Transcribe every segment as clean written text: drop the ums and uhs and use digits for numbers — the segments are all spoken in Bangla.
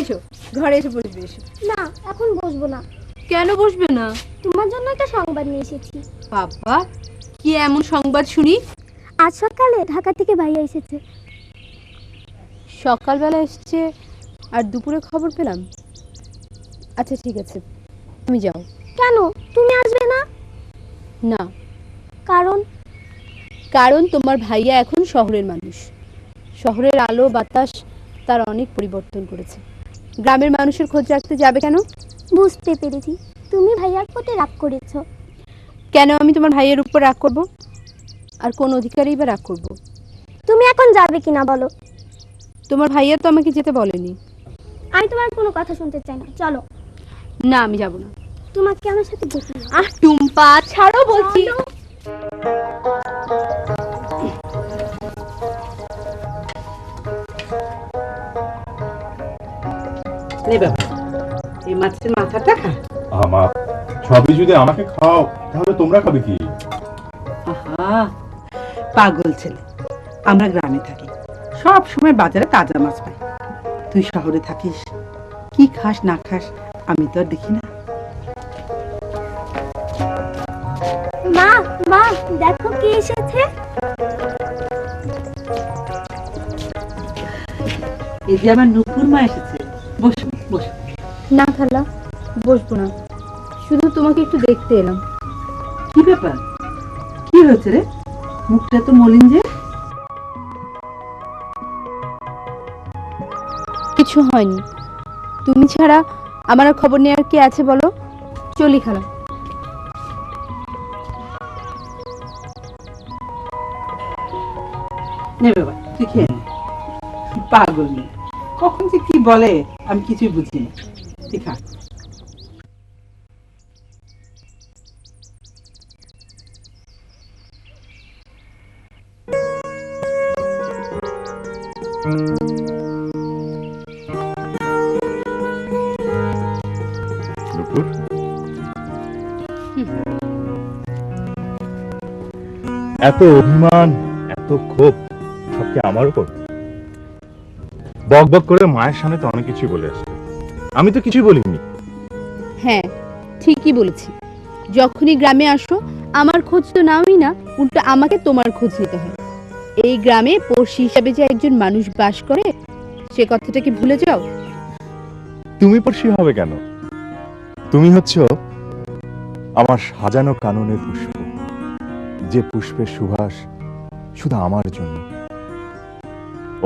এসো ঘরে এসে বসবে। এসো। না, এখন বসবো না। কেন বসবে না? তোমার জন্য একটা সংবাদ নিয়ে এসেছি। বাবা, কি এমন সংবাদ শুনি? আজ সকালে ঢাকা থেকে ভাইয়া এসেছে। সকালবেলা এসছে আর দুপুরে খবর পেলাম? আচ্ছা ঠিক আছে, তুমি যাও। কেন, তুমি আসবে না? না। কারণ? কারণ তোমার ভাইয়া এখন শহরের মানুষ। শহরের আলো বাতাস তার অনেক পরিবর্তন করেছে। গ্রামের মানুষের খোঁজ রাখতে যাবে কেন? বুঝতে পেরেছি, তুমি ভাইয়ার প্রতি রাগ করেছো। কেন আমি তোমার ভাইয়ের উপর রাগ করব? আর কোন অধিকারেই বা রাগ করব? তুমি এখন যাবে কিনা বলো? তোমার ভাইয়া তো আমাকে যেতে বলেনি। আমি তোমার কোনো কথা শুনতে চাই না, চলো। না, আমি যাব না। তোমাকে আমার সাথে যেতে হবে। টুম্পা, ছাড়ো বলছি। নে বাবা, এই মাছের মাথাটা খা। আমা, সবই যদি আমাকে খাও তাহলে তোমরা খাবে কি? আহা, পাগল ছেলে। আমরা গ্রামে থাকি, সব সময় বাজারে তাজা মাছ পাই। তুই শহরে থাকিস, কি খাস না খাস আমি তো আর দেখি না। মা, মা, দেখো কে এসেছে। এই যে আমার নুপুর মা এসেছে। বস বস। না খালা, বসবো না, শুধু তোমাকে একটু দেখতে এলাম। কি ব্যাপার, কি হয়েছে রে? মুখটা তো মলিন যে। কিছু হয়নি। তুমি ছাড়া আমার আর খবর নেওয়ার কে আছে বলো? চলি খালা। নে বাবা, তুই খেয়ে নে। পাগল নেই, কখন যে কি বলে আমি কিছুই বুঝি না। তুই খা। নুপুর, এত অভিমান, এত ক্ষোভ সব কি আমার উপর? বক বক করে মায়ের সামনে তো অনেক কিছুই বলে আসছে, আমি তো কিছুই বলিনি। হ্যাঁ, ঠিকই বলেছি। যখনই গ্রামে আসো আমার খোঁজ তো নাওই না, উল্টো আমাকে তোমার খোঁজ নিতে হয়। এই গ্রামে পড়শি হিসাবে যে একজন মানুষ বাস করে সে কথাটা কি ভুলে যাও? তুমি পড়শি হবে কেন? তুমি হচ্ছ আমার সাজানো কাননের পুষ্প, যে পুষ্পের সুবাস শুধু আমার জন্য,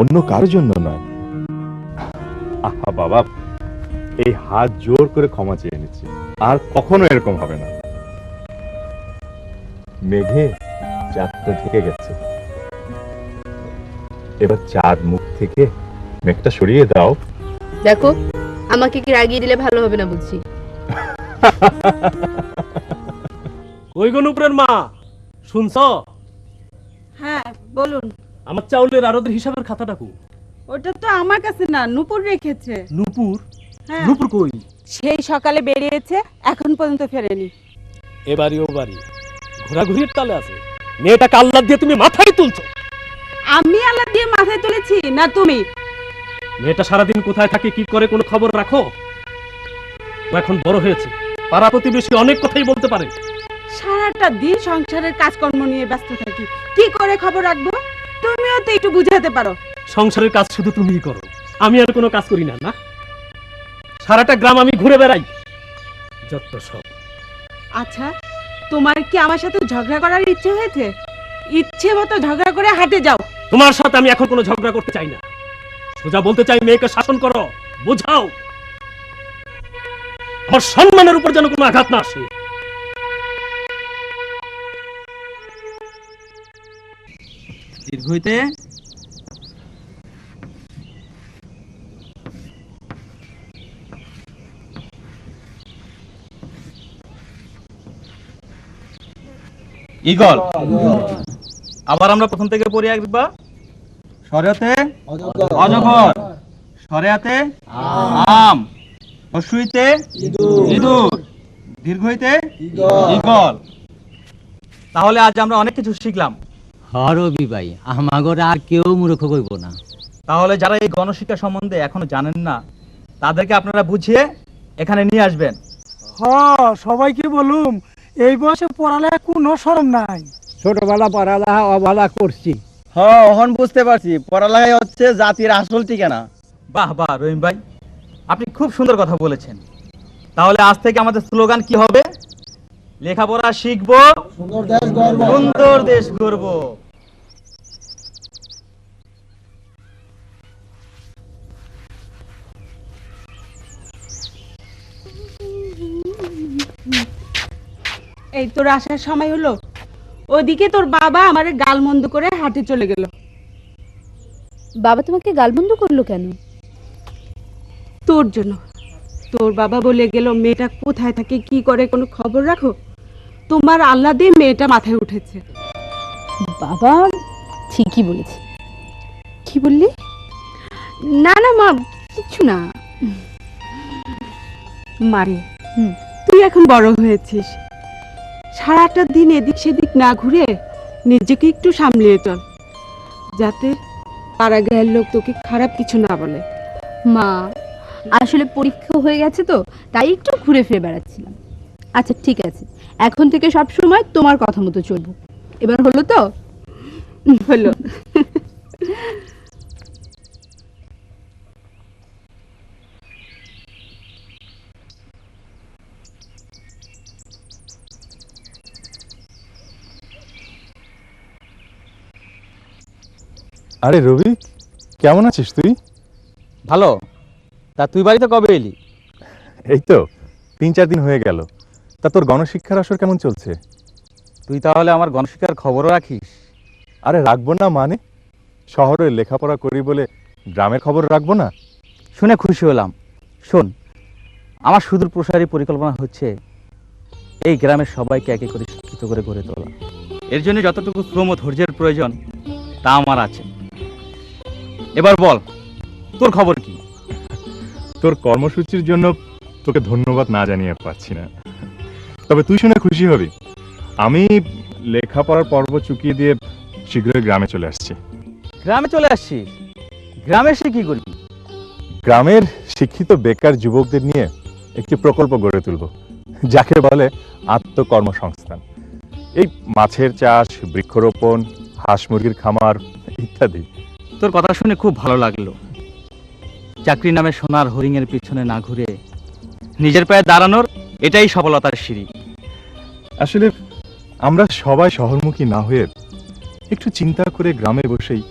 অন্য কারোর জন্য নয়। আহা বাবা, এই হাত জোর করে ক্ষমা চেয়ে নিচ্ছি, আর কখনো এরকম হবে না। মেঘে চাঁদটা ঢেকে গেছে, এবার চাঁদ মুখ থেকে মেঘটা সরিয়ে দাও। দেখো, আমাকে কি রাগিয়ে দিলে ভালো হবে না বুঝছি। ওই গনুপুরের মা, শুনছ? হ্যাঁ বলুন। আমার চাউলের আরদের হিসাবের খাতাটা কো? ওটা তো আমার কাছে না, নুপুর রেখেছে। নুপুর? হ্যাঁ। নুপুর কই? সেই সকালে বেরিয়েছে, এখন পর্যন্ত ফেরেনি। এবারই ও বাড়ি ঘোরাঘুরির তালে আছে। মেয়েটাকে আল্লাহ দিয়ে তুমি মাথায় তুলছো। আমি আল্লাহ দিয়ে মাথায় তুলেছি না তুমি? মেয়েটা সারাদিন কোথায় থাকে, কি করে, কোনো খবর রাখো? ও এখন বড় হয়েছে, পাড়া প্রতিবেশী অনেক কথাই বলতে পারে। সারাটা দিন সংসারের কাজকর্ম নিয়ে ব্যস্ত থাকি, কি করে খবর রাখবো? তুমিও তো একটু বুঝাতে পারো। সংসারের কাজ শুধু তুমিই করো, আমি আর কোনো কাজ করি না। না, সারাটা গ্রাম আমি ঘুরে বেড়াই, যত সব। আচ্ছা, তোমার কি আমার সাথে ঝগড়া করার ইচ্ছে হয়েছে? ইচ্ছে মতো ঝগড়া করে হাঁটে যাও। তোমার সাথে আমি এখন কোনো ঝগড়া করতে চাই না। সোজা বলতে চাই, মেয়েকে শাসন করো, বোঝাও, আমার সম্মানের উপর যেন কোনো আঘাত না আসে। দীর্ঘইতে ঈগল। আবার আমরা প্রথম থেকে পড়ি একবার। সরেয়াতে অজগর, সরেয়াতে আম, হস্যইতে ইঁদুর, দীর্ঘইতে ঈগল। তাহলে আজ আমরা অনেক কিছু শিখলাম। হরবি ভাই, আমাগর আর কেউ মূর্খ কইব না। তাহলে যারা এই গণশিক্ষা সম্বন্ধে এখনো জানেন না, তাদেরকে আপনারা বুঝিয়ে এখানে নিয়ে আসবেন। সবাইকে বলুম এই বয়সে পড়ালেখা কোনো শরম নাই। ছোটবেলা পড়ালেখা অবহেলা করছি। হ্যাঁ, এখন বুঝতে পারছি পড়ালেখাই হচ্ছে জাতির আসল ঠিকানা। বাহ বাহ রহিম ভাই, আপনি খুব সুন্দর কথা বলেছেন। তাহলে আজ থেকে আমাদের স্লোগান কি হবে? লেখাপড়া শিখবো, সুন্দর দেশ গড়ব। এই তোর আসার সময় হলো, ওদিকে তোর বাবা আমারে গালমন্দ করে হাঁটে চলে গেল। বাবা তোমাকে গালমন্দ করলো কেন? তোর জন্য। তোর বাবা বলে গেল মেয়েটা কোথায় থাকে, কি করে, কোনো খবর রাখো? তোমার আল্লাহ দিয়ে মেয়েটা মাথায় উঠেছে। বাবা ঠিকই বলেছে। কি বললি? না না মা, কিছু না। মারে, তুই এখন বড় হয়েছিস, সারাটা দিন এদিক সেদিক না ঘুরে নিজেকে একটু সামলিয়ে চল, যাতে পাড়াগাঁয়ের লোক তোকে খারাপ কিছু না বলে। মা আসলে পরীক্ষা হয়ে গেছে তো, তাই একটু ঘুরে ফিরে বেড়াচ্ছিলাম। আচ্ছা ঠিক আছে, এখন থেকে সব সময় তোমার কথা মতো চলবো। এবার হলো তো? হলো। আরে রবি, কেমন আছিস তুই? ভালো। তা তুই বাড়িতে কবে এলি? এই তো 3-4 দিন হয়ে গেল। তা তোর গণশিক্ষার আসর কেমন চলছে? তুই তাহলে আমার গণশিক্ষার খবরও রাখিস? আরে রাখবো না মানে? শহরে লেখাপড়া করি বলে গ্রামের খবর রাখবো না? শুনে খুশি হলাম। শোন, আমার সুদূর প্রসারী পরিকল্পনা হচ্ছে এই গ্রামের সবাইকে একে করে শিক্ষিত করে গড়ে তোলা। এর জন্য যতটুকু শ্রম ও ধৈর্যের প্রয়োজন তা আমার আছে। এবার বল, তোর খবর কি? তোর কর্মসূচির জন্য তোকে ধন্যবাদ না জানিয়ে পারছি না, তবে তুই শুনে খুশি হবি। আমি লেখাপড়ার পর্ব চুকিয়ে দিয়ে শীঘ্রই গ্রামে চলে আসছি। গ্রামে চলে আসছিস? গ্রামে এসে কি করবি? গ্রামের শিক্ষিত বেকার যুবকদের নিয়ে একটি প্রকল্প গড়ে তুলব, যাকে বলে আত্মকর্মসংস্থান। এই মাছের চাষ, বৃক্ষরোপণ, হাঁস মুরগির খামার ইত্যাদি। তোর কথা শুনে খুব ভালো লাগলো। চাকরি নামে সোনার হরিণের পিছনে না ঘুরে নিজের পায়ে দাঁড়ানোর এটাই সফলতার সিঁড়ি। আসলে আমরা সবাই শহরমুখী না হয়ে একটু চিন্তা করে গ্রামে বসেই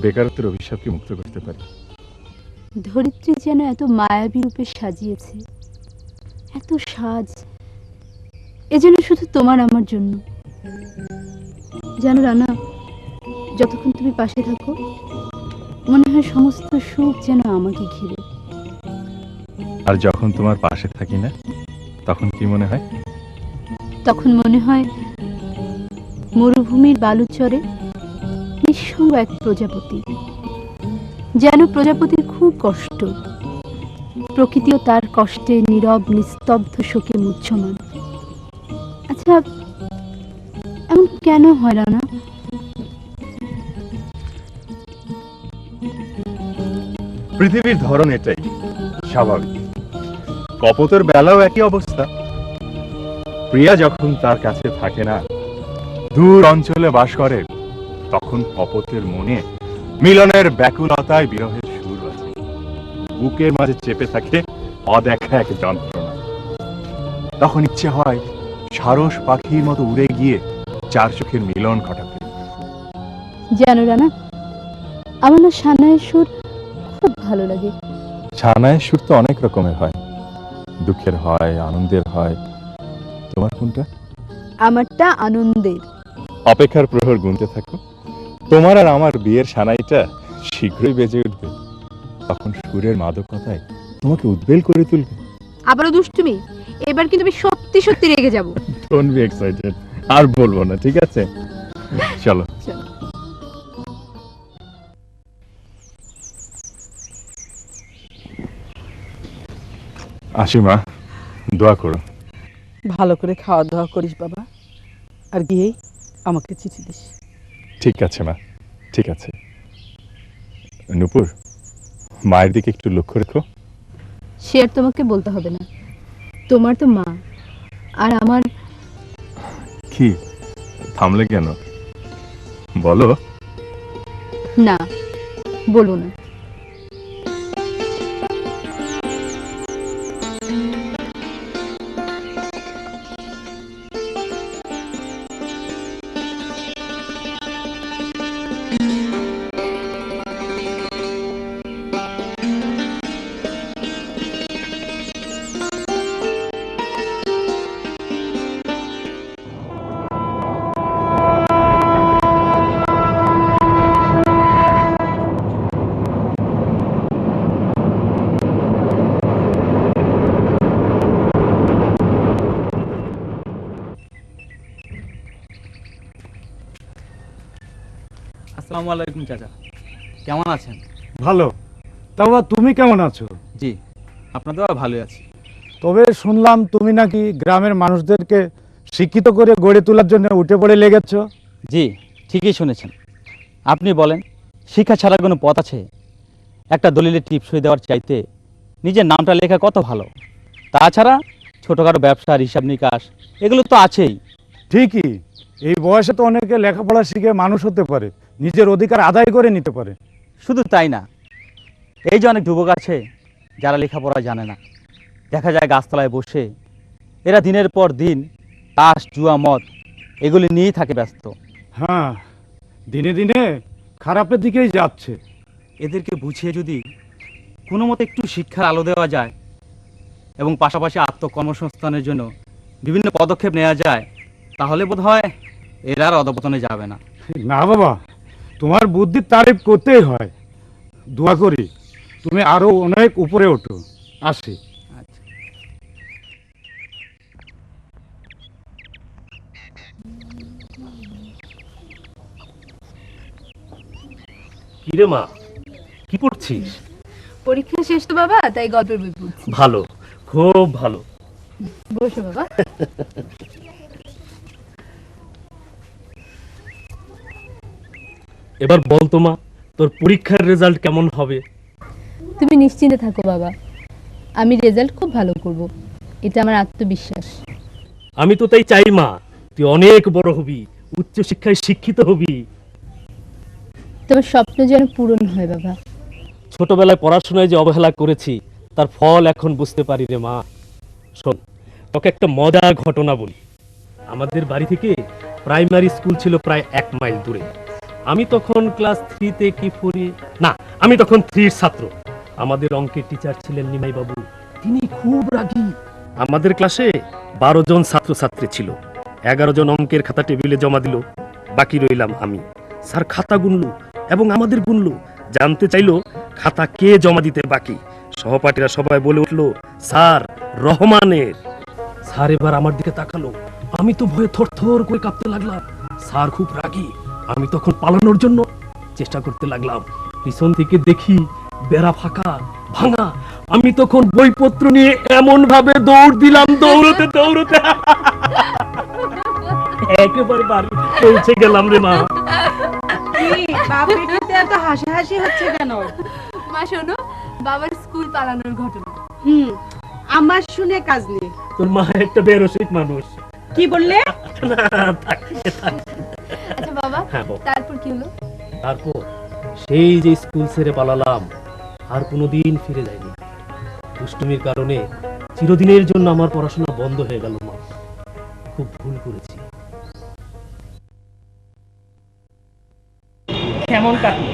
বেকারত্বের অভিশাপকে মুক্ত করতে পারি। ধরিত্রী যেন এত মায়াবী রূপে সাজিয়েছে, এত সাজ, এ যেন শুধু তোমার আমার জন্য। জানো রানা, যতক্ষণ তুমি পাশে থাকো মনে হয় সমস্ত সুখ যেন আমাকে ঘিরে। আর যখন তোমার পাশে থাকি না, তখন কি মনে হয়? তখন মনে হয় মরুভূমির বালুচরে নিঃসঙ্গ এক প্রজাপতি, যেন প্রজাপতির খুব কষ্ট, প্রকৃতিও তার কষ্টে নীরব নিস্তব্ধ শোকে মুহ্যমান। আচ্ছা, এমন কেন হয় রানা? পৃথিবীর ধরন এটাই, স্বাভাবিক। কপোতের বেলাও একই অবস্থা। প্রিয়া যখন তার কাছে থাকে না, দূর অঞ্চলে বাস করে, তখন কপোতের মনে মিলনের ব্যাকুলতায় বিরহের সুর আছে। বুকের মাঝে চেপে থাকে অদেখা এক যন্ত্রণা। তখন ইচ্ছে হয় সারস পাখির মতো উড়ে গিয়ে চার চোখের মিলন ঘটাতে। জানো রানা, আমার না সানাইয়ের সুর খুব ভালো লাগে। সানাইয়ের সুর তো অনেক রকমের হয়, দুঃখের হয়, আনন্দের হয়। তোমার কোনটা? আমারটা আনন্দের। অপেক্ষার প্রহর গুনতে থাকো, তোমার আর আমার বিয়ের সানাইটা শীঘ্রই বেজে উঠবে। তখন সুরের মাদকতায় তোমাকে উদ্বেল করে তুলবে। আবারও দুষ্টুমি? এবার কিন্তু আমি সত্যি সত্যি রেগে যাব। ডোন্ট বি এক্সাইটেড, আর বলবো না, ঠিক আছে? চলো। আসি মা, দোয়া করো। ভালো করে খাওয়া দাওয়া করিস বাবা, আর গিয়েই আমাকে চিঠি দিস। ঠিক আছে মা, ঠিক আছে। নূপুর, মায়ের দিকে একটু লক্ষ্য রেখো। সে আর তোমাকে বলতে হবে না। তোমার তো মা, আর আমার কি থামলে কেন? বলো। না, বলবো না। আসসালামু আলাইকুম চাচা, কেমন আছেন? ভালো। তাও তুমি কেমন আছো? জি, আপনাদের ভালোই আছি। তবে শুনলাম তুমি নাকি গ্রামের মানুষদেরকে শিক্ষিত করে গড়ে তোলার জন্য উঠে পড়ে লেগেছ। জি, ঠিকই শুনেছেন। আপনি বলেন, শিক্ষা ছাড়া কোনো পথ আছে? একটা দলিলে টিপসই দেওয়ার চাইতে নিজের নামটা লেখা কত ভালো। তাছাড়া ছোটোখাটো ব্যবসার হিসাব নিকাশ এগুলো তো আছেই। ঠিকই, এই বয়সে তো অনেকে লেখাপড়া শিখে মানুষ হতে পারে, নিজের অধিকার আদায় করে নিতে পারে। শুধু তাই না, এই যে অনেক যুবক আছে যারা লেখাপড়া জানে না, দেখা যায় গাছতলায় বসে এরা দিনের পর দিন তাস, জুয়া, মদ এগুলি নিয়েই থাকে ব্যস্ত। হ্যাঁ, দিনে দিনে খারাপের দিকেই যাচ্ছে। এদেরকে বুঝিয়ে যদি কোনো মতে একটু শিক্ষার আলো দেওয়া যায় এবং পাশাপাশি আত্মকর্মসংস্থানের জন্য বিভিন্ন পদক্ষেপ নেওয়া যায়, তাহলে বোধ হয় এরা আর অধপতনে যাবে না। না বাবা, তোমার বুদ্ধির তারিফ করতেই হয়। দোয়া করি তুমি আরো অনেক উপরে ওঠো। আসি। কিরে মা, কি পড়ছিস? পরীক্ষা শেষ তো বাবা, তাই গল্পের বই পড়ছি। ভালো, খুব ভালো। বসো বাবা। এবার বল তো মা, তোর পরীক্ষার রেজাল্ট কেমন হবে? তুমি নিশ্চিন্তে থাকো বাবা, আমি রেজাল্ট খুব ভালো করব, এটা আমার আত্মবিশ্বাস। আমি তো তাই চাই মা, তুই অনেক বড় হবি, উচ্চ শিক্ষায় শিক্ষিত হবি। তোমার স্বপ্ন যেন পূরণ হয় বাবা। ছোটবেলায় পড়াশোনায় যে অবহেলা করেছি তার ফল এখন বুঝতে পারি রে মা। শোন, তোকে একটা মজার ঘটনা বলি। আমাদের বাড়ি থেকে প্রাইমারি স্কুল ছিল প্রায় 1 মাইল দূরে। আমি তখন ক্লাস 3-তে কি 4-এ, না আমি তখন 3-র ছাত্র। আমাদের অঙ্কের টিচার ছিলেন নিমাই বাবু, তিনি খুব রাগী। আমাদের ক্লাসে 12 জন ছাত্রছাত্রী ছিল। 11 জন অঙ্কের খাতা টেবিলে জমা দিল, বাকি রইলাম আমি। স্যার খাতা গুনলো এবং আমাদের গুনলো, জানতে চাইলো খাতা কে জমা দিতে বাকি। সহপাঠীরা সবাই বলে উঠলো, স্যার রহমানের। স্যার এবার আমার দিকে তাকালো, আমি তো ভয়ে থরথর করে কাঁপতে লাগলাম। স্যার খুব রাগী। আমি তখন পালানোর জন্য চেষ্টা করতে লাগলাম। পিছন থেকে দেখি বেড়া ফাঁকা, ভাঙা। আমি তখন বইপত্র নিয়ে এমন ভাবে দৌড় দিলাম, দৌড়তে দৌড়তে একেবারে বাড়ি পৌঁছে গেলাম রে মা। এত হাসাহাসি হচ্ছে কেন? মা শোনো, বাবার স্কুল পালানোর ঘটনা। আমার শুনে কাজ নেই। তোর মা একটা বেরসিক মানুষ। কি বললে? না, থাক, থাক। আচ্ছা বাবা, হ্যাঁ বল। তারপর কি হলো? তারপর সেই যে স্কুল ছেড়ে পালালাম, আর কোনোদিন ফিরে যাইনি। দুষ্টুমির কারণে চিরদিনের জন্য আমার পড়াশোনা বন্ধ হয়ে গেল মা। খুব ভুল করেছি। কেমন কাটলো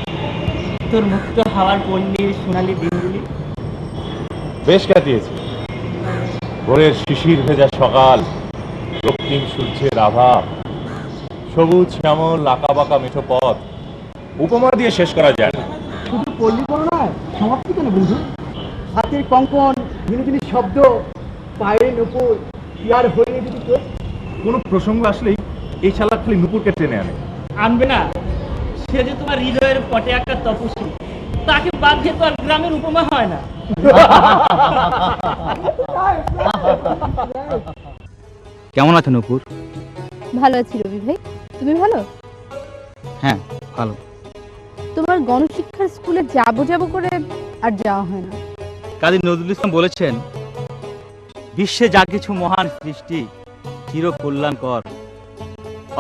তোর মুক্ত হাওয়ার পণ্যের সোনালী দিনগুলি? বেশ কাটিয়েছি। ভোরের শিশির ভেজা সকাল, রক্তিম সূর্যের আভা, সবুজ শ্যামল আঁকা বাঁকা মেঠো পথ, উপমা দিয়ে শেষ করা যায় না। শুধু পল্লী নয়, সমাপ্তি কেন বন্ধু? হাতের কঙ্কন, ঝিনিঝিনি শব্দ, পায়ের নুপুর, ইয়ার হয়ে যদি তো কোনো প্রসঙ্গ আসলেই এই শালা খালি নুপুরকে টেনে আনে। আনবে না, সে যে তোমার হৃদয়ের পটে একটা তপস্বী, তাকে বাদ দিয়ে তো আর গ্রামের উপমা হয় না। কেমন আছেন নূপুর? ভালো আছি রবি ভাই, তুমি ভালো? হ্যাঁ, ভালো। তোমার গণশিক্ষার স্কুলে যাবো যাবো করে আর যাওয়া হয় না। কাজী নজরুল ইসলাম বলেছেন, বিশ্বে যা কিছু মহান সৃষ্টি চির কল্যাণকর,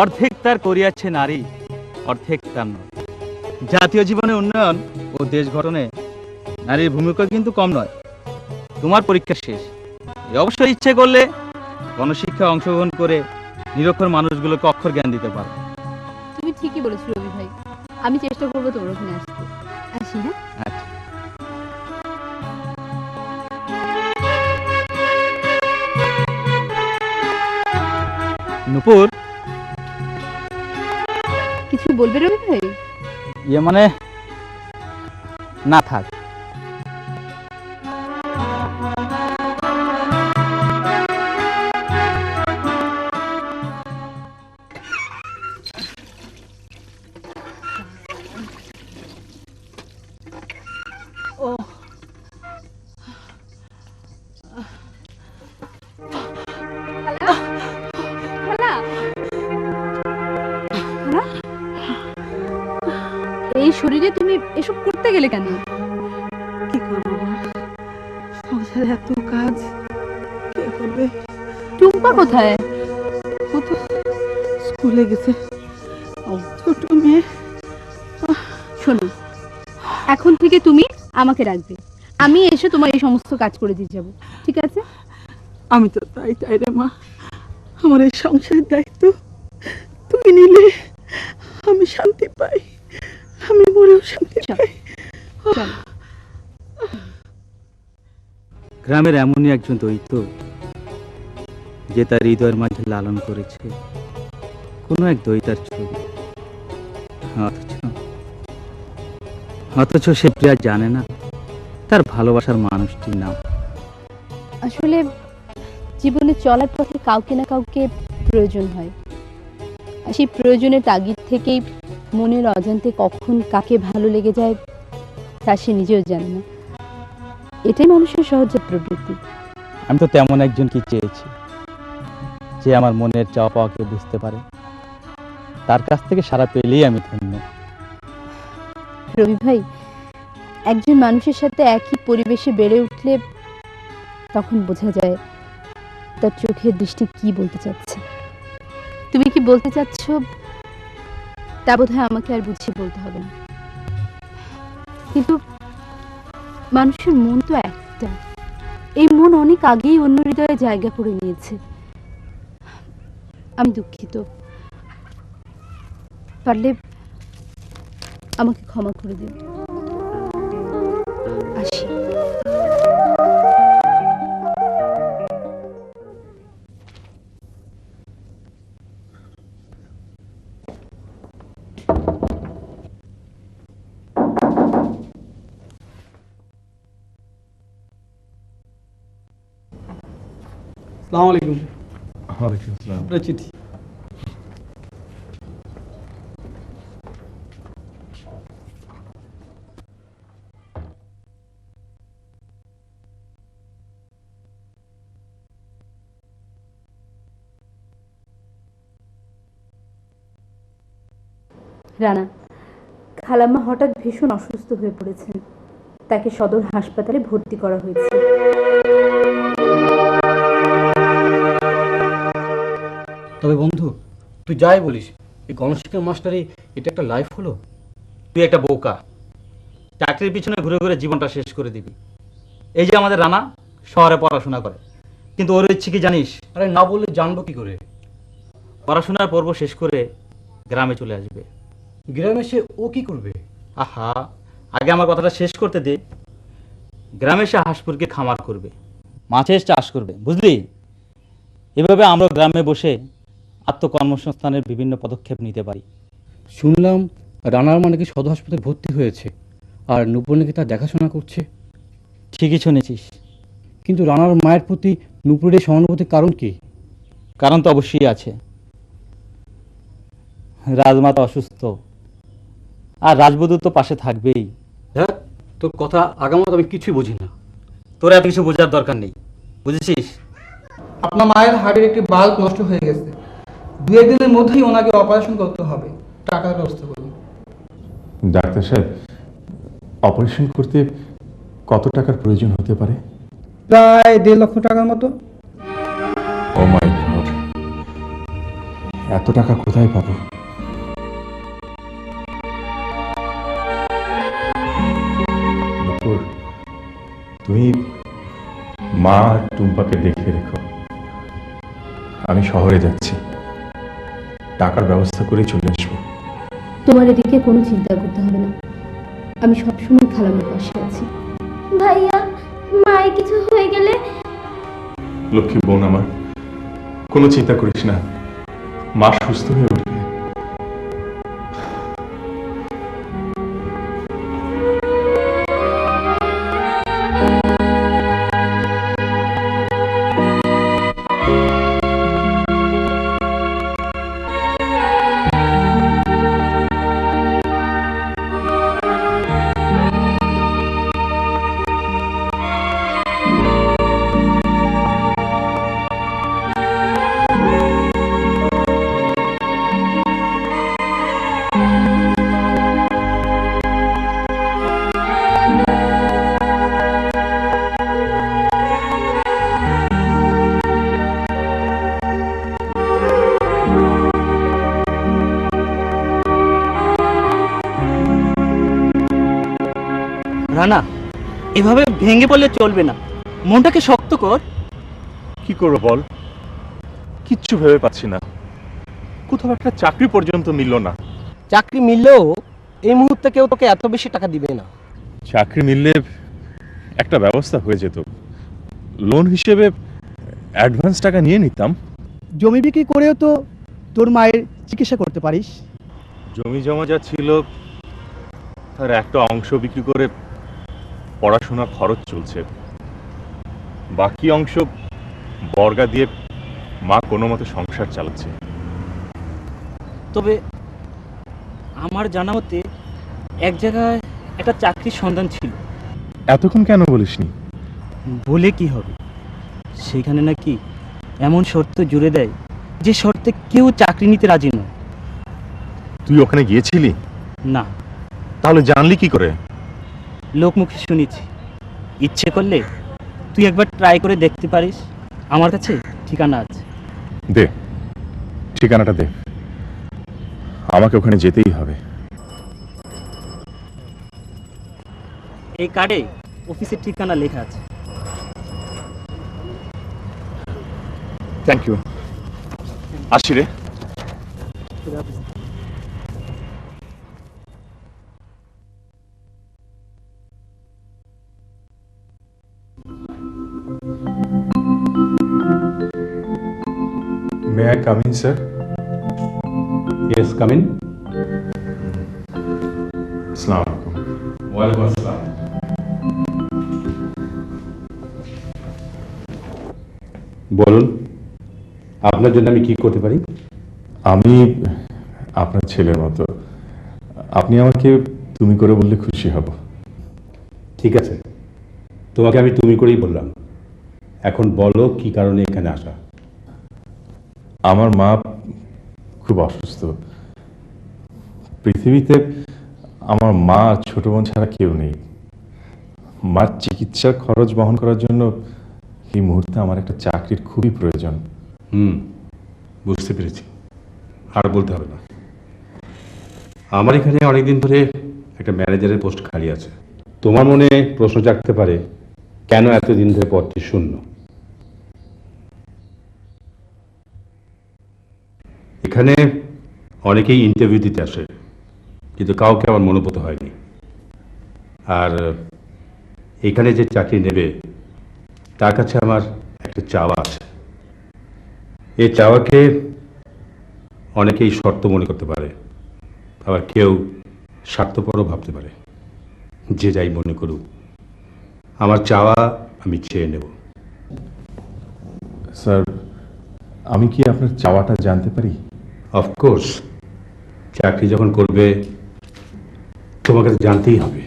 অর্ধেক তার করিয়াছে নারী, অর্ধেক তার নয়। জাতীয় জীবনে উন্নয়ন ও দেশ গঠনে নারীর ভূমিকা কিন্তু কম নয়। তোমার পরীক্ষা শেষ, অবশ্যই ইচ্ছে করলে গণশিক্ষায় অংশগ্রহণ করে নিরক্ষর মানুষগুলোকে অক্ষর জ্ঞান দিতে পারো। তুমি ঠিকই বলেছো রবি ভাই, আমি চেষ্টা করবো তোমার ওখানে আসতে। আসি, হ্যাঁ? আচ্ছা। নূপুর, কিছু বলবে রবি ভাই? ইয়ে মানে না, থাক। এই শরীরে তুমি এসব করতে গেলে কেন? কি করবো বল? সংসারে এত কাজ কে করবে? টুম্পা কোথায়? ও তো স্কুলে গেছে। ছোট মেয়ে। শোনো, এখন থেকে তুমি আমাকে রাখবে, আমি এসে তোমার এই সমস্ত কাজ করে দিয়ে যাবো, ঠিক আছে? আমি তো তাই চাই রে মা, আমার এই সংসারের দায়িত্ব তুমি নিলে আমি শান্তি পাই, আমি মরেও শান্তি পাই। চলো। গ্রামের এমনই একজন দৈত্য যে তার হৃদয়ের মাঝে লালন করেছে কোনো এক দৈতার ছবি, অথচ সে প্রিয়া জানে না তার ভালোবাসার মানুষটির নাম। আসলে জীবনে চলার পথে কাউকে না কাউকে প্রয়োজন হয়, আর সেই প্রয়োজনের তাগিদ থেকেই মনের অজান্তে কখন কাকে ভালো লেগে যায় তা সে নিজেও জানে না। এটাই মানুষের সহজ প্রবৃত্তি। আমি তো তেমন একজনকে চেয়েছি যে আমার মনের চাওয়া পাওয়াকে বুঝতে পারে, তার কাছ থেকে সাড়া পেলেই আমি ধন্য। রবি ভাই, একজন মানুষের সাথে একই পরিবেশে বেড়ে উঠলে তখন বোঝা যায় তার চোখের দৃষ্টি কি বলতে চাচ্ছে। তুমি কি বলতে চাচ্ছ তা বোধহয় আমাকে আর বুঝিয়ে বলতে হবে না, কিন্তু মানুষের মন তো একটা, এই মন অনেক আগেই অন্য হৃদয়ে জায়গা করে নিয়েছে। আমি দুঃখিত, পারলে আমাকে ক্ষমা করে দিন। আসি। আসসালামু আলাইকুম। ওয়ালাইকুম আসসালাম। আপনার চিঠি। রানা, খালাম্মা হঠাৎ ভীষণ অসুস্থ হয়ে পড়েছেন, তাকে সদর হাসপাতালে ভর্তি করা হয়েছে। তবে বন্ধু, তুই যাই বলিস, এই গণশিক্ষা মাস্টারে এটা একটা লাইফ হলো? তুই একটা বোকা, চাকরির পিছনে ঘুরে ঘুরে জীবনটা শেষ করে দিবি। এই যে আমাদের রানা শহরে পড়াশোনা করে, কিন্তু ওর ইচ্ছে কি জানিস? আরে না বললে জানবো কি করে? পড়াশোনার পর্ব শেষ করে গ্রামে চলে আসবে। গ্রামে সে ও কি করবে? আহা, আগে আমার কথাটা শেষ করতে দে। গ্রামে সে হাঁসপুরকে খামার করবে, মাছের চাষ করবে, বুঝলি? এভাবে আমরা গ্রামে বসে আত্মকর্মসংস্থানের বিভিন্ন পদক্ষেপ নিতে পারি। শুনলাম রানার মা নাকি সদর হাসপাতালে ভর্তি হয়েছে, আর নূপুর নাকি তার দেখাশোনা করছে। ঠিকই শুনেছিস। কিন্তু রানার মায়ের প্রতি নূপুরের সহানুভূতির কারণ কি? কারণ তো অবশ্যই আছে। রাজমাতা অসুস্থ, আর রাজবধূ তো পাশে থাকবেই। দেখ, তোর কথা আগামাত আমি কিছুই বুঝি না। তোর এত কিছু বোঝার দরকার নেই, বুঝেছিস? আপনার মায়ের হার্টের একটি বাল্ব নষ্ট হয়ে গেছে, 2 দিনের মধ্যেই ওনাকে অপারেশন করতে হবে। টাকার ব্যবস্থা করুন। ডাক্তার সাহেব, অপারেশন করতে কত টাকার প্রয়োজন হতে পারে? প্রায় 1.5 লক্ষ টাকার মতো। ও মাই গড, এত টাকা কোথায় পাবো? নুপুর, তুমি মা আর টুম্পাকে দেখে রেখো। আমি শহরে যাচ্ছি, টাকার ব্যবস্থা করে চলে আসবো। তোমার এদিকে কোনো চিন্তা করতে হবে না, আমি সবসময় খালামের পাশে আছি। ভাইয়া মায়ের কিছু হয়ে গেলে? লক্ষ্মী বোন আমার, কোনো চিন্তা করিস না, মা সুস্থ হয়ে উঠবে। রানা, এভাবে ভেঙে পড়লে চলবে না, মনটাকে শক্ত কর। কি করবো বল, কিচ্ছু ভেবে পাচ্ছি না, কোথাও একটা চাকরি পর্যন্ত মিলল না। চাকরি মিললেও এই মুহূর্তে কেউ তোকে এত বেশি টাকা দিবে না। চাকরি মিললে একটা ব্যবস্থা হয়ে যেত, লোন হিসেবে অ্যাডভান্স টাকা নিয়ে নিতাম। জমি বিক্রি করেও তো তোর মায়ের চিকিৎসা করতে পারিস। জমি জমা যা ছিল তার একটা অংশ বিক্রি করে পড়াশোনার খরচ চলছে, বাকি অংশ বর্গা দিয়ে মা কোনো মতে সংসার চালাচ্ছে। তবে আমার জানা মতে এক জায়গায় একটা চাকরির সন্ধান ছিল। এতক্ষণ কেন বলিসনি? বলে কি হবে, সেখানে নাকি এমন শর্ত জুড়ে দেয় যে শর্তে কেউ চাকরি নিতে রাজি নয়। তুই ওখানে গিয়েছিলি? না। তাহলে জানলি কি করে? লোকমুখে শুনেছি। ইচ্ছে করলে তুই একবার ট্রাই করে দেখতে পারিস, আমার কাছে ঠিকানা আছে। দে ঠিকানাটা দে, আমাকে ওখানে যেতেই হবে। এই কার্ডে অফিসের ঠিকানা লেখা আছে। থ্যাংক ইউ, আসি রে। May I come in, sir? Yes, come in. Assalamu alaikum. Walaikum assalam. বলুন, আপনার জন্য আমি কি করতে পারি? আমি আপনার ছেলের মতো, আপনি আমাকে তুমি করে বললে খুশি হব। ঠিক আছে, তোমাকে আমি তুমি করেই বললাম। এখন বলো কি কারণে এখানে আসা? আমার মা খুব অসুস্থ, পৃথিবীতে আমার মা আর ছোট বোন ছাড়া কেউ নেই। মার চিকিৎসার খরচ বহন করার জন্য এই মুহূর্তে আমার একটা চাকরির খুবই প্রয়োজন। বুঝতে পেরেছি, আর বলতে হবে না। আমার এখানে অনেকদিন ধরে একটা ম্যানেজারের পোস্ট খালি আছে। তোমার মনে প্রশ্ন জাগতে পারে, কেন এতদিন ধরে পদটি শূন্য? এখানে অনেকেই ইন্টারভিউ দিতে আসে, কিন্তু কাউকে আমার মনোভূত হয়নি। আর এখানে যে চাকরি নেবে তার কাছে আমার একটা চাওয়া আছে। এই চাওয়াকে অনেকেই শর্ত মনে করতে পারে, আবার কেউ স্বার্থপরও ভাবতে পারে। যে যাই মনে করুক, আমার চাওয়া আমি চেয়ে নেব। স্যার, আমি কি আপনার চাওয়াটা জানতে পারি? অফকোর্স, চাকরি যখন করবে তোমাকে তো জানতেই হবে।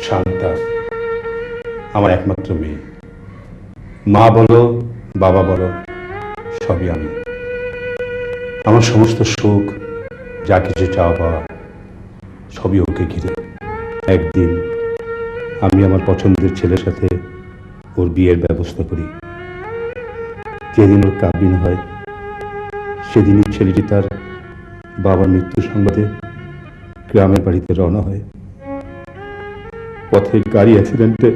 শান্তা আমার একমাত্র মেয়ে। মা বলো, বাবা বলো, সবই আমি। আমার সমস্ত সুখ, যা কিছু চাওয়া পাওয়া সবই ওকে ঘিরে। একদিন আমি আমার পছন্দের ছেলের সাথে ওর বিয়ের ব্যবস্থা করি। যেদিন ওর কাবিন হয় সেদিনই ছেলেটি তার বাবার মৃত্যু সংবাদে গ্রামের বাড়িতে রওনা হয়। পথে গাড়ি অ্যাক্সিডেন্টে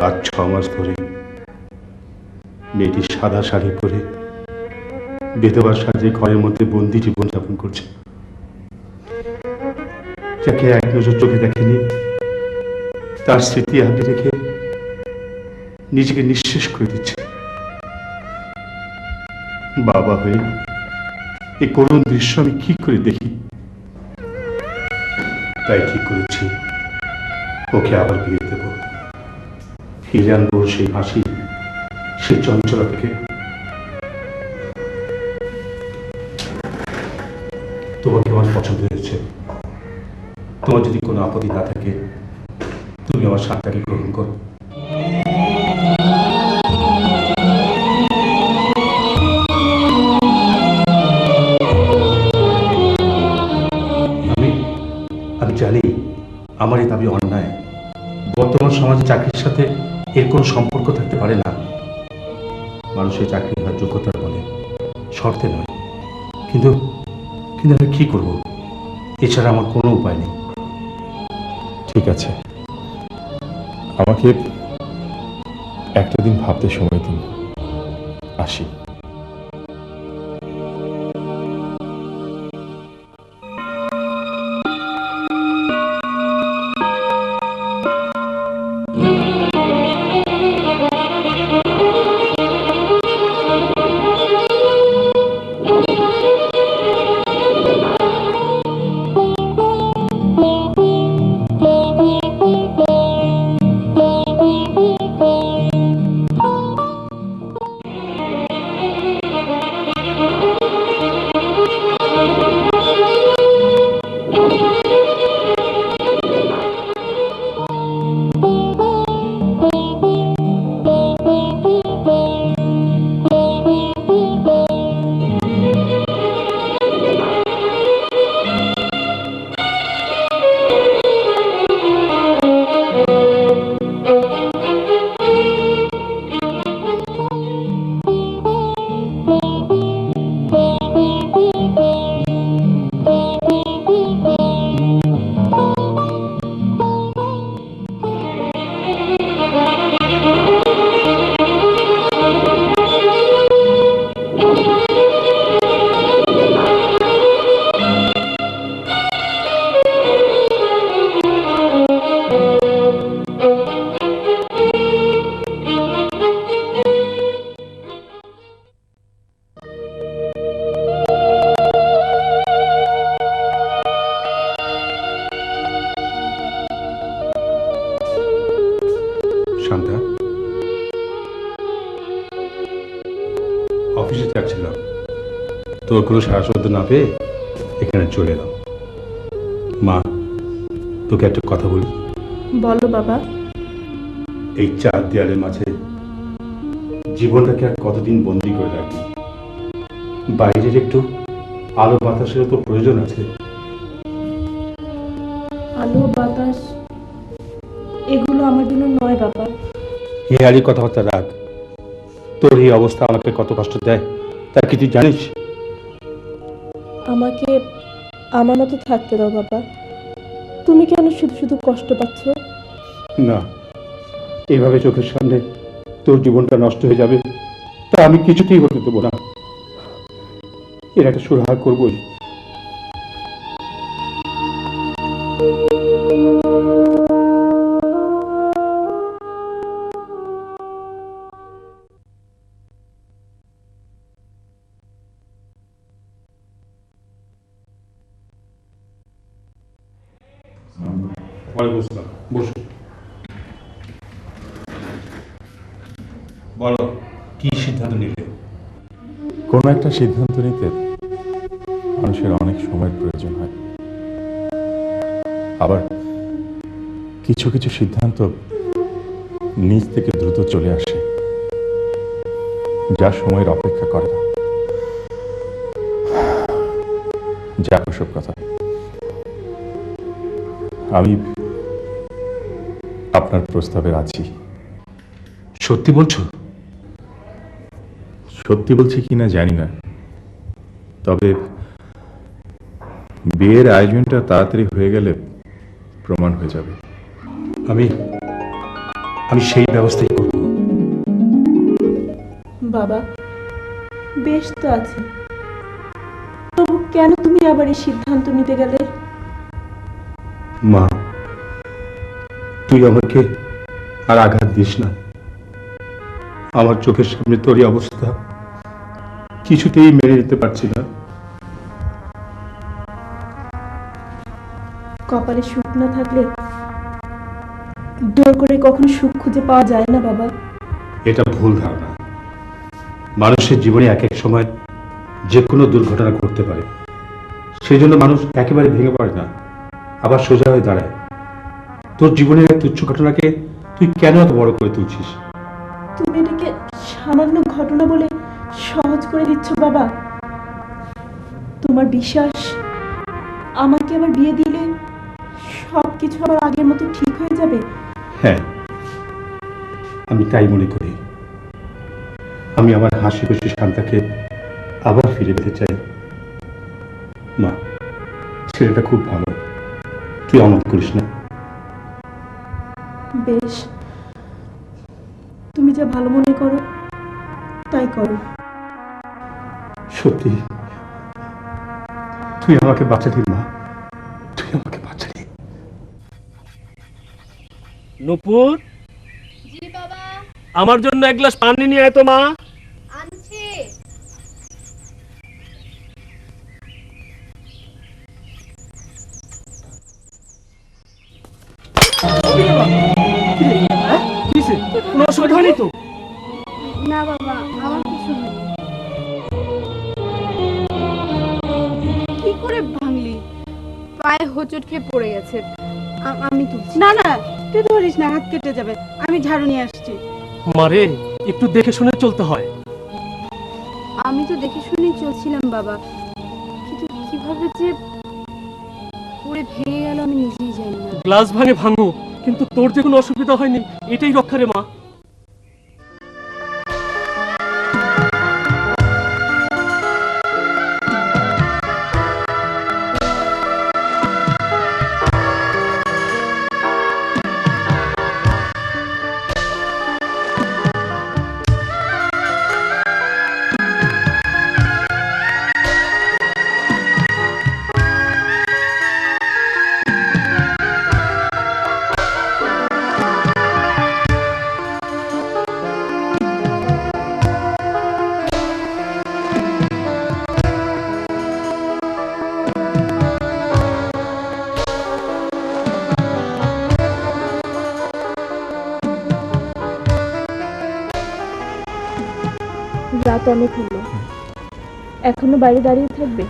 আর 6 মাস ধরে মেয়েটি সাদা শাড়ি পরে বিধবার সাজে ঘরের মধ্যে বন্দি জীবনযাপন করছে। যাকে এক নজর চোখে দেখেনি, তার স্মৃতি আগলে রেখে নিজেকে নিঃশেষ করে দিচ্ছে। বাবা হয়ে এই করুণ দৃশ্য আমি কি করে দেখি? তাই ঠিক করেছি ওকে আবার বিয়ে দেব, ফিরে আনবো সেই হাসি, সেই চঞ্চলতাকে। তোমাকে আমার পছন্দ হয়েছে। তোমার যদি কোনো আপত্তি না থাকে তুমি আমার সাথটাকে গ্রহণ করো। আমি জানি আমার এই দাবি অন্যায়। বর্তমান সমাজে চাকরির সাথে এর কোনো সম্পর্ক থাকতে পারে না। মানুষের চাকরি হয় যোগ্যতার বলে, শর্তে নয়। কিন্তু কিন্তু আমি কি করব? এছাড়া আমার কোনো উপায় নেই। ঠিক আছে, আমাকে একটা দিন ভাবতে সময় দিন, আসি। শান্তা, অফিসে যাচ্ছিলাম, তোর কোনো সারা শব্দ না পেয়ে এখানে চলে এলাম। মা, তোকে একটা কথা বলি। বলো বাবা। এই 4 দেয়ালের মাঝে জীবনটাকে আর কতদিন বন্দি করে রাখবি? বাইরের একটু আলো বাতাসের তো প্রয়োজন আছে। আলো বাতাস এগুলো আমার জন্য নয় বাবা। হেয়ালি কথাবার্তা রাখ। তোর এই অবস্থা আমাকে কত কষ্ট দেয় তা কি তুই জানিস? আমাকে আমার মতো থাকতে দাও বাবা। তুমি কেন শুধু শুধু কষ্ট পাচ্ছ? না, এভাবে চোখের সামনে তোর জীবনটা নষ্ট হয়ে যাবে তা আমি কিছুতেই হতে দেবো না। এর একটা সুরাহা করবই। বসুন। বলো, কি সিদ্ধান্ত নিলে? কোনো একটা সিদ্ধান্ত নিতে মানুষের অনেক সময়ের প্রয়োজন হয়, আবার কিছু কিছু সিদ্ধান্ত নিজ থেকে দ্রুত চলে আসে। যা সময়ের অপেক্ষা করে না। যাক ওসব কথা, আমি আপনার প্রস্তাবে রাজি। সত্যি বলছো? সত্যি বলছি কিনা জানি না, তবে বিয়ের আয়োজনটা তাড়াতাড়ি হয়ে গেলে প্রমাণ হয়ে যাবে। আমি আমি সেই ব্যবস্থাই করব। বাবা, বেশ তো আছে, তবু কেন তুমি আবার এই সিদ্ধান্ত নিতে গেলে? মা, তুই আমাকে আর আঘাত দিস না। আমার চোখের সামনে তোরই অবস্থা, কিছুতেই মেনে নিতে পারছি না। কপালে সুখ না থাকলে জোর করে কখনো সুখ খুঁজে পাওয়া যায় না বাবা। এটা ভুল ধারণা। মানুষের জীবনে এক এক সময় যে কোনো দুর্ঘটনা ঘটতে পারে, সেই জন্য মানুষ একেবারে ভেঙে পড়ে না, আবার সোজা হয়ে দাঁড়ায়। তোর জীবনের এক তুচ্ছ ঘটনাকে তুই কেন এত বড় করে তুলছিস? তুমি এটাকে সামান্য ঘটনা বলে সহজ করে দিচ্ছ বাবা। তোমার বিশ্বাস আমাকে আবার বিয়ে দিলে সবকিছু আবার আগের মতো ঠিক হয়ে যাবে? হ্যাঁ, আমি তাই মনে করি। আমি আমার হাসি খুশি শান্তাকে আবার ফিরে পেতে চাই। মা, ছেলেটা খুব ভালো, তুই অমত করিস না। বেশ, তুমি যা ভালো মনে করো তাই করো। সত্যি তুই আমাকে বাঁচালি মা, তুই আমাকে বাঁচালি। নূপুর, জি বাবা। আমার জন্য এক গ্লাস পানি নিয়ে আয় তো মা। আনছি। কোনো অসুবিধা হয়নি তো? না বাবা, আমার কিছু নেই। কি করে ভাঙলি? পায়ে হোঁচট খেয়ে পড়ে গেছে। আমি তুলছি। না না, তুই ধরিস না, হাত কেটে যাবে। আমি ঝাড়ু নিয়ে আসছি। মারে, একটু দেখে শুনে চলতে হয়। আমি তো দেখে শুনেই চলছিলাম বাবা, কিন্তু কিভাবে যে পড়ে ভেঙে গেল আমি নিজেই জানি না। গ্লাস ভাঙে ভাঙো, কিন্তু তোর যে কোনো অসুবিধা হয়নি, এটাই রক্ষা রে মা। রাত অনেক হলো, এখনো বাইরে দাঁড়িয়ে থাকবে?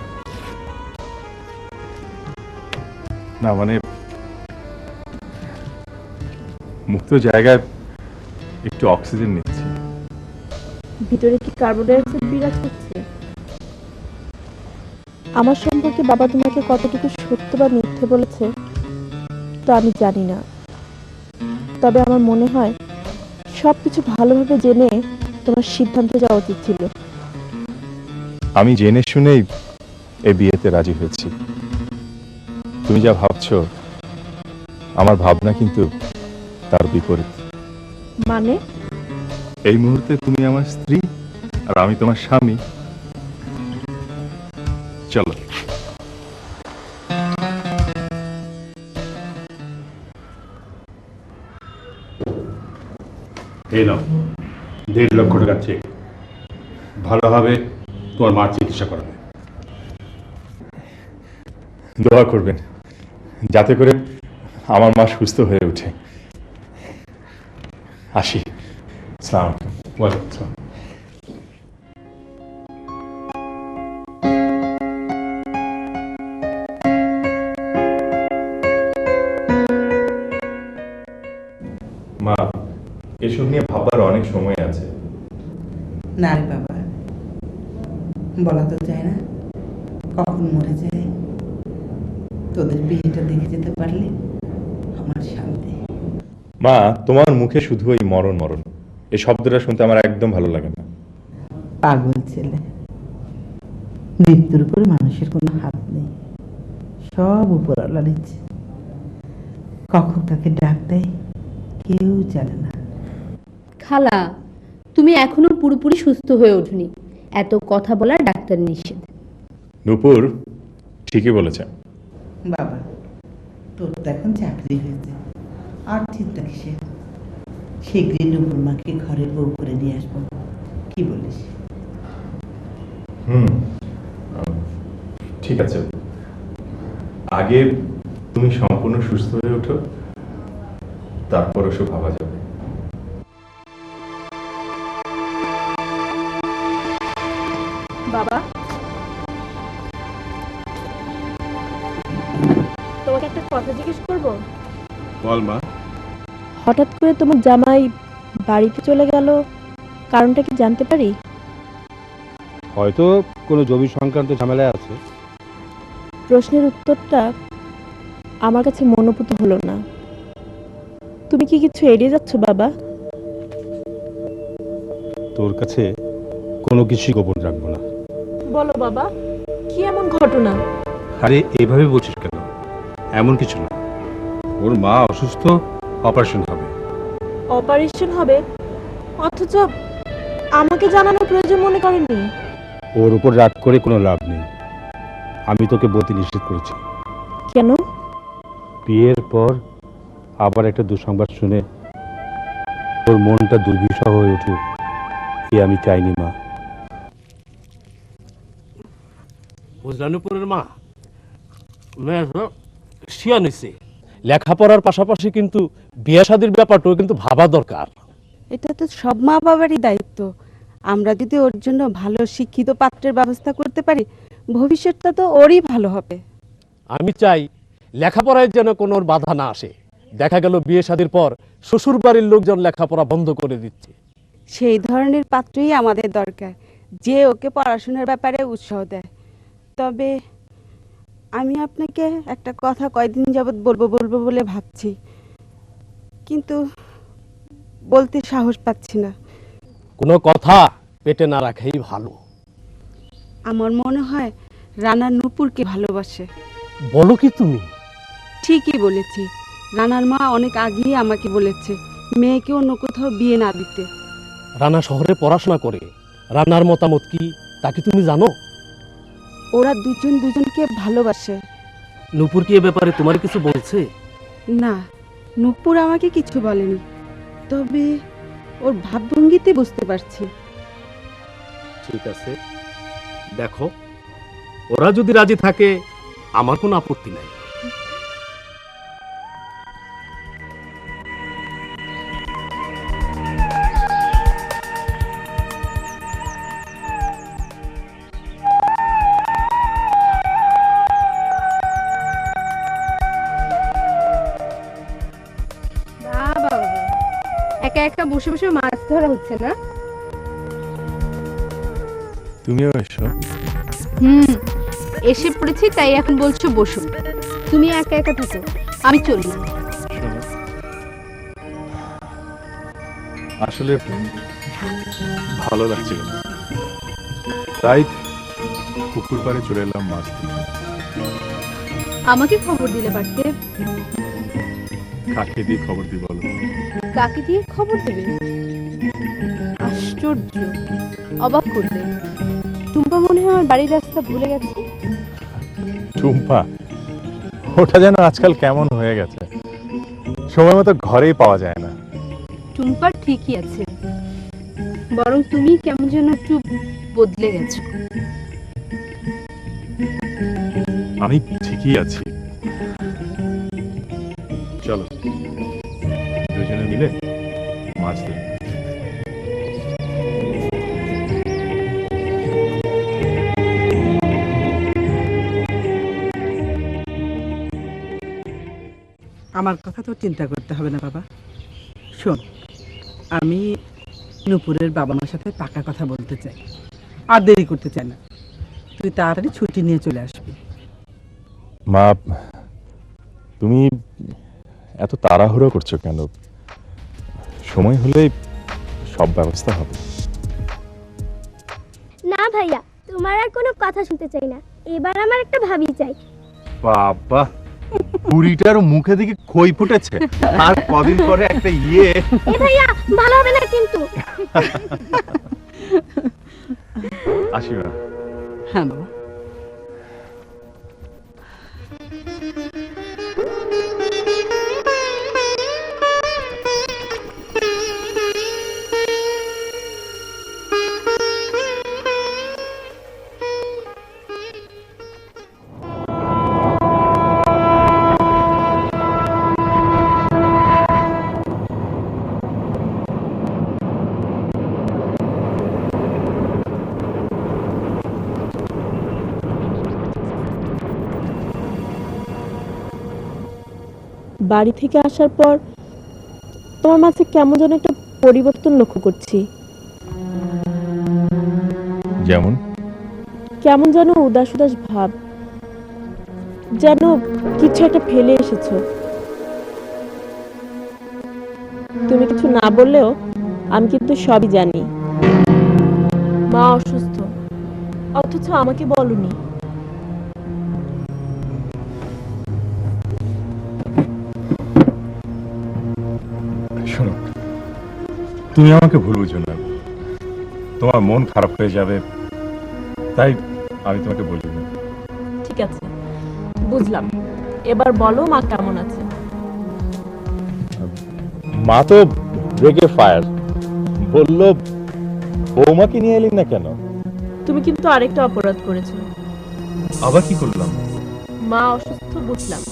না মানে মুক্ত জায়গায় একটু অক্সিজেন নিচ্ছি। ভিতরে কি কার্বন ডাই অক্সাইড বিরাজ করছে? আমার সম্পর্কে বাবা তোমাকে কতটুকু সত্য বা মিথ্যে বলেছে তা আমি জানি না, তবে আমার মনে হয় সবকিছু ভালোভাবে জেনে তোমার সিদ্ধান্ত যাওয়া উচিত ছিল। আমি জেনে শুনেই এই বিয়েতে রাজি হয়েছি। তুমি যা ভাবছো, আমার ভাবনা কিন্তু তার বিপরীত। মানে? এই মুহূর্তে তুমি আমার স্ত্রী আর আমি তোমার স্বামী। চলো। এই নাও 1.5 লক্ষ টাকা চেক। ভালোভাবে তোমার মার চিকিৎসা করাবে। দোয়া করবেন যাতে করে আমার মা সুস্থ হয়ে ওঠে। আসি। আসসালামু আলাইকুম। ওয়ালাইকুম আসসালাম। মা, এসব নিয়ে ভাববার অনেক সময় আছে। না রে বাবা, বলা তো যায় না কখন মরে যায়। তোদের বিয়েটা দেখে যেতে পারলে আমার শান্তি। মা, তোমার মুখে শুধু ওই মরণ মরণ এই শব্দটা শুনতে আমার একদম ভালো লাগে না। পাগল ছেলে, মৃত্যুর উপরে মানুষের কোনো হাত নেই, সব উপরওয়ালার ইচ্ছে। কখন তাকে ডাক দেয় কেউ জানে না। খালা, তুমি এখনো পুরোপুরি সুস্থ হয়ে ওঠোনি, এত কথা বলার ডাক্তার নিষেধ। নূপুর ঠিকই বলেছে। বাবা, তোর তো এখন চাকরি হয়েছে, আর চিন্তা কিসের? শীঘ্রই নূপুর মাকে ঘরের বউ করে নিয়ে আসবো, কি বলিস? ঠিক আছে, আগে তুমি সম্পূর্ণ সুস্থ হয়ে ওঠো, তারপর ওসব ভাবা যাবে। বাবা, তোমাকে একটা কথা জিজ্ঞেস করব? বল মা। হঠাৎ করে তোমার জামাই বাড়িতে চলে গেল, কারণটা কি জানতে পারি? হয়তো কোনো জমি সংক্রান্ত ঝামেলায় আছে। প্রশ্নের উত্তরটা আমার কাছে মনোভূত হলো না। তুমি কি কিছু এড়িয়ে যাচ্ছ বাবা? তোর কাছে কোনো কিছুই গোপন রাখবো না। বলো বাবা, কি এমন ঘটনা? আরে এইভাবে বলছিস কেন? এমন কিছু না, ওর মা অসুস্থ, অপারেশন হবে। অপারেশন হবে, অথচ আমাকে জানানোর প্রয়োজন মনে করেননি? ওর উপর রাগ করে কোনো লাভ নেই, আমি তোকে বলতে নিষেধ করেছি। কেন? বিয়ের পর আবার একটা দুঃসংবাদ শুনে তোর মনটা দুর্বিষহ হয়ে উঠুক, এ আমি চাইনি মা। বুঝলানুপুরের মা শিয়ান হয়েছে, লেখাপড়ার পাশাপাশি কিন্তু বিয়ে শাদীর ব্যাপারটাও কিন্তু ভাবা দরকার। এটা তো সব মা বাবারই দায়িত্ব। আমরা যদি ওর জন্য ভালো শিক্ষিত পাত্রের ব্যবস্থা করতে পারি, ভবিষ্যৎটা তো ওরই ভালো হবে। আমি চাই লেখাপড়ায় যেন কোনো বাধা না আসে। দেখা গেল বিয়ে শাদীর পর শ্বশুর বাড়ির লোকজন লেখাপড়া বন্ধ করে দিচ্ছে। সেই ধরনের পাত্রই আমাদের দরকার, যে ওকে পড়াশোনার ব্যাপারে উৎসাহ দেয়। তবে আমি আপনাকে একটা কথা কয়দিন যাবৎ বলবো বলবো বলে ভাবছি, কিন্তু বলতে সাহস পাচ্ছি না। কোনো কথা পেটে না রাখাই ভালো। আমার মনে হয় রানা নূপুরকে ভালোবাসে। বলো কি তুমি? ঠিকই বলেছি, রানার মা অনেক আগেই আমাকে বলেছে মেয়েকে অন্য কোথাও বিয়ে না দিতে। রানা শহরে পড়াশোনা করে, রানার মতামত কি তা কি তুমি জানো? ওরা দুজন দুজনকে ভালোবাসে। নূপুর কি এ ব্যাপারে তোমার কিছু বলছে? না, নূপুর আমাকে কিছু বলেনি, তবে ওর ভাবভঙ্গিতে বুঝতে পারছি। ঠিক আছে, দেখো ওরা যদি রাজি থাকে আমার কোনো আপত্তি নাই। একা একা বসে বসে মাছ ধরা হচ্ছে না? তুমিও এসো। এসে পড়েছি, তাই এখন বলছো বসো। তুমি একা একা থাকো, আমি চলি। আসলে ভালো লাগছিল না, তাই পুকুর পাড়ে চলে এলাম মাছ ধরতে। আমাকে খবর দিলে পারতে। কাকে দিয়ে খবর দিই বলো? কাকে দিয়ে খবর দেবে? আশ্চর্য, অবাক করলে। টুম্পা মনে হয় আমার বাড়ির রাস্তা ভুলে গেছে। টুম্পা? ওটা যেন আজকাল কেমন হয়ে গেছে, সময় মতো ঘরেই পাওয়া যায় না। টুম্পা ঠিকই আছে, বরং তুমি কেমন যেন একটু বদলে গেছো। আমি ঠিকই আছি, চলো দুজনে মিলে মাছ ধরি। আমার কথা তো চিন্তা করতে হবে না বাবা। শোন, আমি নুপুরের বাবা মার সাথে পাকা কথা বলতে চাই, আর দেরি করতে চাই না। তুই তাড়াতাড়ি ছুটি নিয়ে চলে আসবি। মা, তুমি এত তাড়াহুড়ো করছো কেন? সময় হলে সব ব্যবস্থা হবে। না ভাইয়া, তোমার আর কোনো কথা শুনতে চাই না, এবার আমার একটা ভাবি চাই। বাবা, বুড়িটার মুখে দিকে খই ফুটেছে, আর কদিন পরে একটা এ ভাইয়া, ভালো হবে না কিন্তু। আসি মা। হ্যাঁ বাবা। বাড়ি থেকে আসার পর তোমার মাঝে কেমন যেন একটা পরিবর্তন লক্ষ্য করছি। যেমন? কেমন যেন উদাস উদাস ভাব, যেন কিছু একটা ফেলে এসেছো। তুমি কিছু না বললেও আমি কিন্তু সবই জানি। মা অসুস্থ, অথচ আমাকে বলনি। শোনো, তুমি আমাকে ভুল বুঝো না, তোমার মন খারাপ হয়ে যাবে, তাই আমি তোমাকে বলিনি। ঠিক আছে, বুঝলাম। এবার বলো মা কেমন আছে? মা তো রেগে ফায়ার, বলল বৌমাকে নিয়ে এলি না কেন? তুমি কিন্তু আরেকটা অপরাধ করেছো। আবার কি করলাম? মা অসুস্থ বুঝলাম,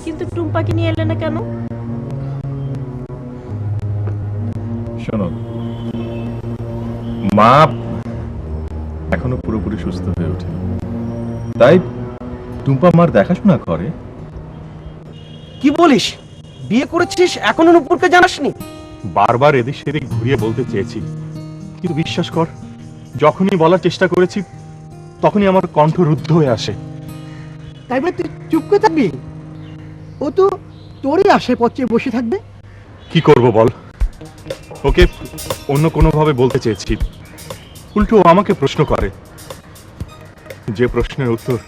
কিন্তু টুম্পাকে নিয়ে এলে না কেন? শোনো, মা এখনো পুরোপুরি সুস্থ হয়ে ওঠে, তাই টুম্পা মার দেখাশোনা করে। কি বলিস? বিয়ে করেছিস এখনো নুপুরকে জানাসনি? বারবার এদিক সেদিক ঘুরিয়ে বলতে চেয়েছি, কিন্তু বিশ্বাস কর, যখনই বলার চেষ্টা করেছি তখনই আমার কণ্ঠ রুদ্ধ হয়ে আসে। তাই বলে তুই চুপ করে থাকবি? ও তো তোরই আশেপাশে বসে থাকবে। কি করব বল? ওকে অন্য কোনোভাবে বলতে চেয়েছি, উল্টো ও আমাকে প্রশ্ন করে, যে প্রশ্নের উত্তর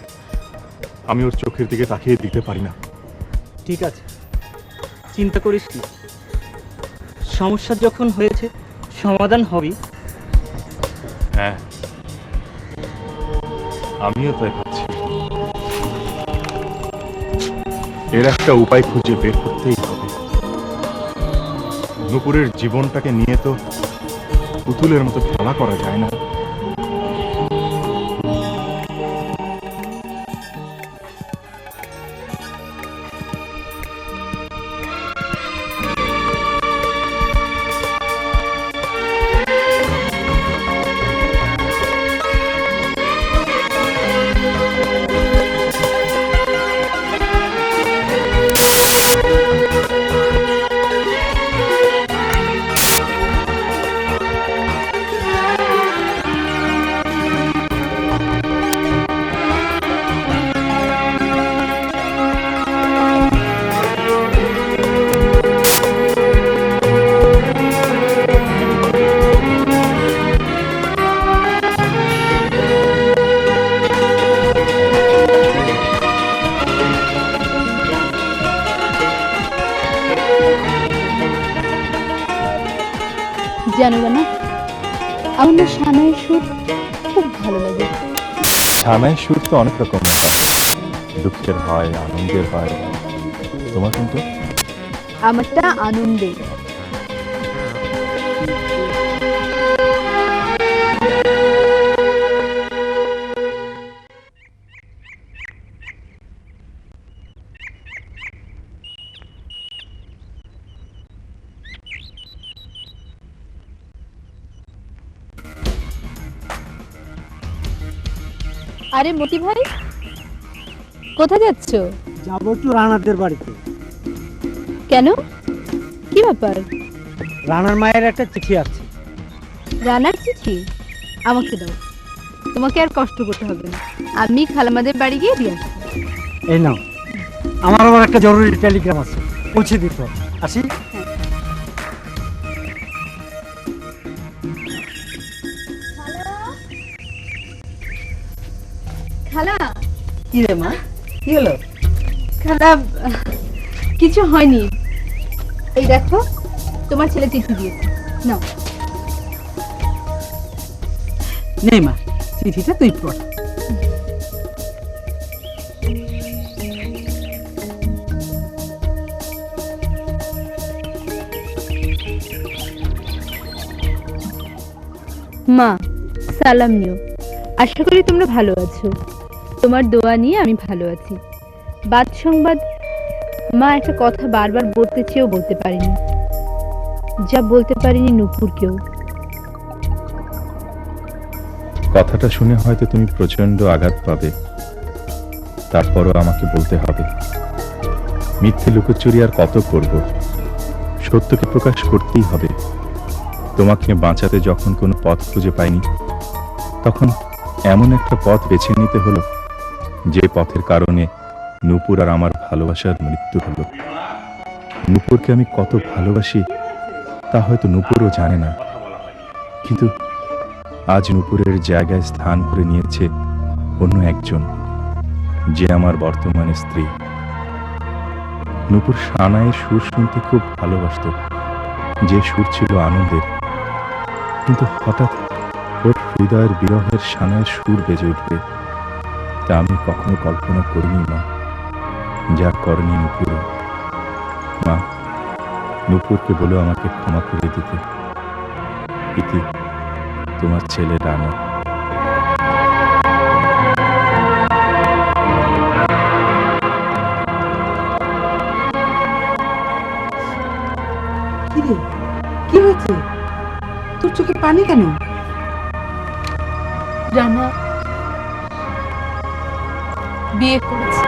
আমি ওর চোখের দিকে তাকিয়ে দিতে পারি না। ঠিক আছে, চিন্তা করিস না, সমস্যা যখন হয়েছে সমাধান হবে। হ্যাঁ, আমিও তাই ভাবছি। এর একটা উপায় খুঁজে বের করতেই হবে। নুপুরের জীবনটাকে নিয়ে তো পুতুলের মতো খেলা করা যায় না। জানো না, আমার না সানাইয়ের সুর খুব ভালো লাগে। সানাইয়ের সুর তো অনেক রকম, দুঃখের হয়, আনন্দের হয়, তোমার কিন্তু? আমারটা আনন্দের। আরে মতি ভাই, কোথায় যাচ্ছ? যাবো একটু রানাদের বাড়িতে। কেন, কি ব্যাপার? রানার মায়ের একটা চিঠি আছে, রানার চিঠি আমাকে দাও, তোমাকে আর কষ্ট করতে হবে না, আমি খালামাদের বাড়ি গিয়ে দিয়ে আসবো। এই নাও, আমার আবার একটা জরুরি টেলিগ্রাম আছে, পৌঁছে দিতে হবে। আসি। খালা, কি রে মা, কি হলো? খালা, কিছু হয়নি। এই দেখো, তোমার ছেলে চিঠি দিয়েছে, নাও। নেই মা, চিঠিটা তুই পড়। মা, সালাম নিও। আশা করি তোমরা ভালো আছো। তোমার দোয়া নিয়ে আমি ভালো আছি। বাদ সংবাদ, মা একটা কথা বারবার বলতে চেয়েও বলতে পারিনি, যা বলতে পারিনি নূপুরকেও। কথাটা শুনে হয়তো তুমি প্রচন্ড আঘাত পাবে, তারপরও আমাকে বলতে হবে। মিথ্যে লুকোচুরি আর কত করব, সত্যকে প্রকাশ করতেই হবে। তোমাকে বাঁচাতে যখন কোনো পথ খুঁজে পাইনি, তখন এমন একটা পথ বেছে নিতে হলো যে পথের কারণে নূপুর আর আমার ভালোবাসার মৃত্যু হলো। নূপুরকে আমি কত ভালোবাসি তা হয়তো নূপুরও জানে না, কিন্তু আজ নূপুরের জায়গায় স্থান করে নিয়েছে অন্য একজন, যে আমার বর্তমানে স্ত্রী। নূপুর সানাইয়ের সুর শুনতে খুব ভালোবাসত, যে সুর ছিল আনন্দের, কিন্তু হঠাৎ ওর হৃদয়ের বিরহের সানাইয়ের সুর বেজে উঠবে, তা আমি কখনো কল্পনা করিনি মা, যা করেনি নূপুরও। মা, নূপুরকে বলো আমাকে ক্ষমা করে দিতে। ইতি, তোমার ছেলে রানা। কি রে, কি হয়েছে? তোর চোখে পানি কেন? রানা বিয়ে করেছে।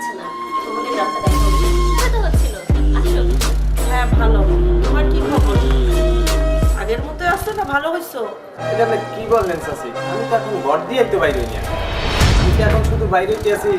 হচ্ছে না। তোমাকে রাস্তা দেখা কথা হচ্ছিল। আসো। হ্যাঁ ভালো। তোমার কি খবর? আগের মতো আছো না ভালো হইছো? এটা আপনি কি বললেন চাচি? আমি তো এখন ঘর দিয়ে একটু বাইরে হইনি। আমি তো এখন শুধু বাইরে হইতে আছি